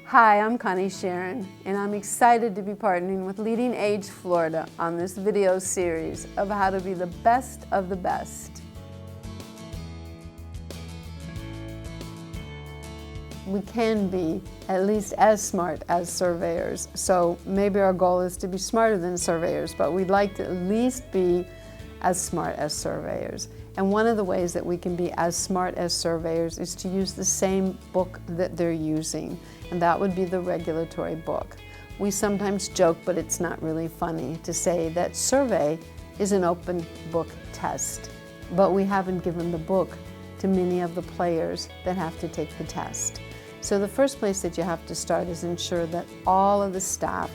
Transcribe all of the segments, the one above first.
Hi, I'm Connie Cheren, and I'm excited to be partnering with LeadingAge Florida on this video series of how to be the best of the best. We can be at least as smart as surveyors, so maybe our goal is to be smarter than surveyors, but we'd like to at least be as smart as surveyors. And one of the ways that we can be as smart as surveyors is to use the same book that they're using, and that would be the regulatory book. We sometimes joke, but it's not really funny, to say that survey is an open book test, but we haven't given the book to many of the players that have to take the test. So the first place that you have to start is ensure that all of the staff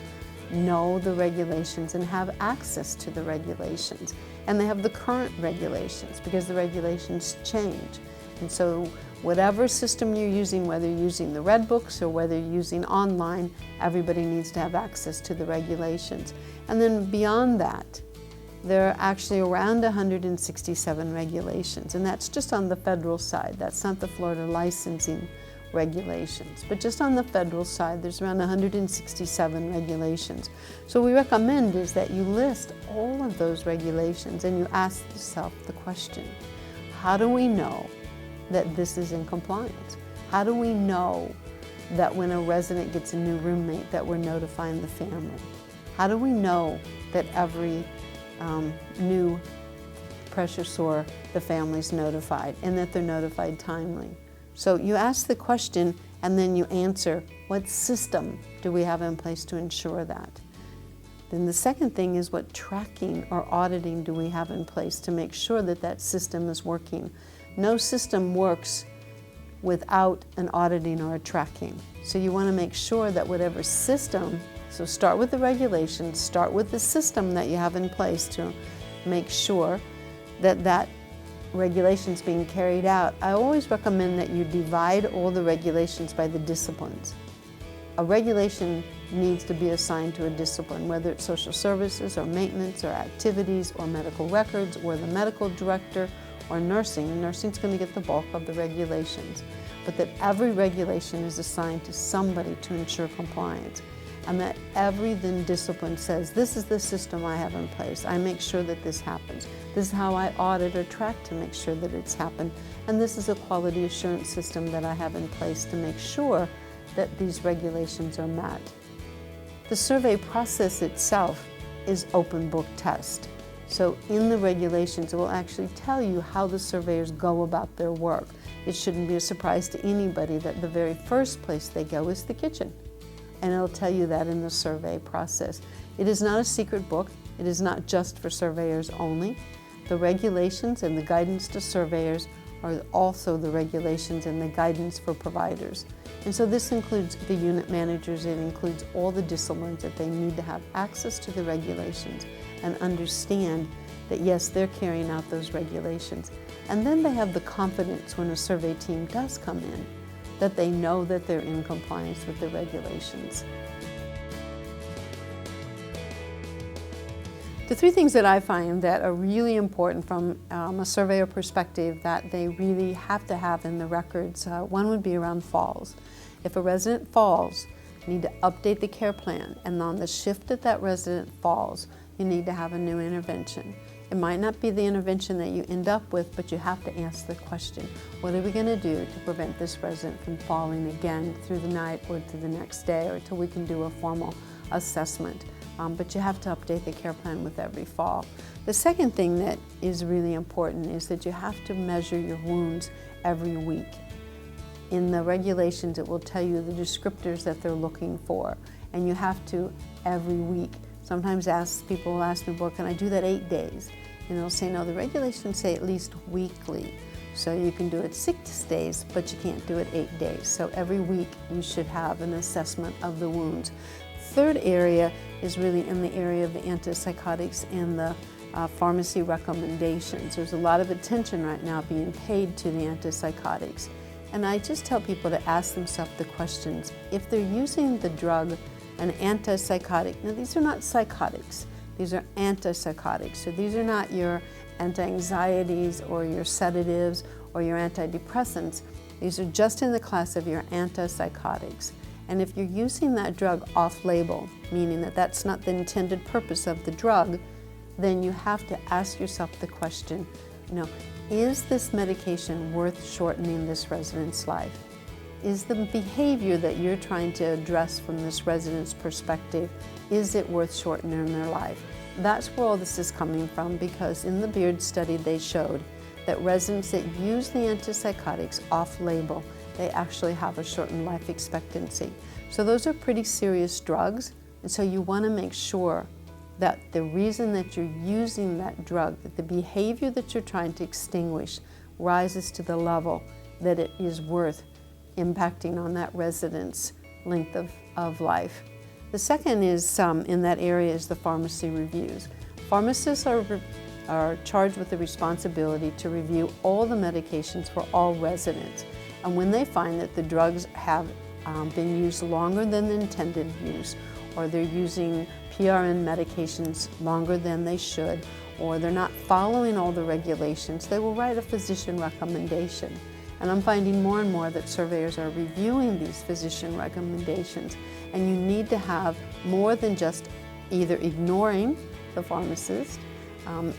know the regulations and have access to the regulations. And they have the current regulations, because the regulations change. And so whatever system you're using, whether you're using the red books or whether you're using online, everybody needs to have access to the regulations. And then beyond that, there are actually around 167 regulations, and that's just on the federal side. That's not the Florida licensing regulations, but just on the federal side there's around 167 regulations. So we recommend is that you list all of those regulations and you ask yourself the question, how do we know that this is in compliance? How do we know that when a resident gets a new roommate that we're notifying the family? How do we know that every new pressure sore the family's notified and that they're notified timely? So you ask the question and then you answer, what system do we have in place to ensure that? Then the second thing is, what tracking or auditing do we have in place to make sure that that system is working? No system works without an auditing or a tracking. So you want to make sure that whatever system, so start with the regulations, start with the system that you have in place to make sure that that regulations being carried out. I always recommend that you divide all the regulations by the disciplines. A regulation needs to be assigned to a discipline, whether it's social services or maintenance or activities or medical records or the medical director or nursing. Nursing's going to get the bulk of the regulations, but that every regulation is assigned to somebody to ensure compliance. And that every then discipline says, this is the system I have in place. I make sure that this happens. This is how I audit or track to make sure that it's happened. And this is a quality assurance system that I have in place to make sure that these regulations are met. The survey process itself is open book test. So in the regulations, it will actually tell you how the surveyors go about their work. It shouldn't be a surprise to anybody that the very first place they go is the kitchen. And it'll tell you that in the survey process. It is not a secret book. It is not just for surveyors only. The regulations and the guidance to surveyors are also the regulations and the guidance for providers. And so this includes the unit managers. It includes all the disciplines that they need to have access to the regulations and understand that yes, they're carrying out those regulations. And then they have the confidence when a survey team does come in, that they know that they're in compliance with the regulations. The three things that I find that are really important from a surveyor perspective that they really have to have in the records, one would be around falls. If a resident falls, you need to update the care plan, and on the shift that that resident falls, you need to have a new intervention. It might not be the intervention that you end up with, but you have to ask the question, what are we going to do to prevent this resident from falling again through the night or to the next day or till we can do a formal assessment? But you have to update the care plan with every fall. The second thing that is really important is that you have to measure your wounds every week. In the regulations, it will tell you the descriptors that they're looking for, and you have to every week. Sometimes people will ask me, well, can I do that 8 days? And they'll say, no, the regulations say at least weekly. So you can do it 6 days, but you can't do it 8 days. So every week you should have an assessment of the wounds. Third area is really in the area of the antipsychotics and the pharmacy recommendations. There's a lot of attention right now being paid to the antipsychotics. And I just tell people to ask themselves the questions. If they're using the drug, an antipsychotic, now these are not psychotics, these are antipsychotics. So these are not your anti-anxieties or your sedatives or your antidepressants. These are just in the class of your antipsychotics. And if you're using that drug off-label, meaning that that's not the intended purpose of the drug, then you have to ask yourself the question, is this medication worth shortening this resident's life? Is the behavior that you're trying to address from this resident's perspective, is it worth shortening their life? That's where all this is coming from, because in the Beard study they showed that residents that use the antipsychotics off-label, they actually have a shortened life expectancy. So those are pretty serious drugs, and so you want to make sure that the reason that you're using that drug, that the behavior that you're trying to extinguish rises to the level that it is worth impacting on that resident's length of life. The second is, in that area, is the pharmacy reviews. Pharmacists are charged with the responsibility to review all the medications for all residents. And when they find that the drugs have been used longer than the intended use, or they're using PRN medications longer than they should, or they're not following all the regulations, they will write a physician recommendation. And I'm finding more and more that surveyors are reviewing these physician recommendations. And you need to have more than just either ignoring the pharmacist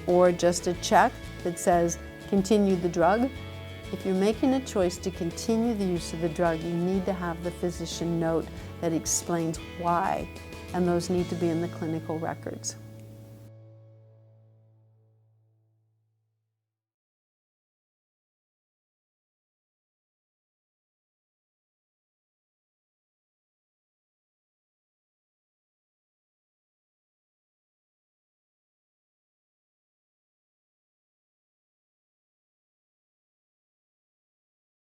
or just a check that says continue the drug. If you're making a choice to continue the use of the drug, you need to have the physician note that explains why, and those need to be in the clinical records.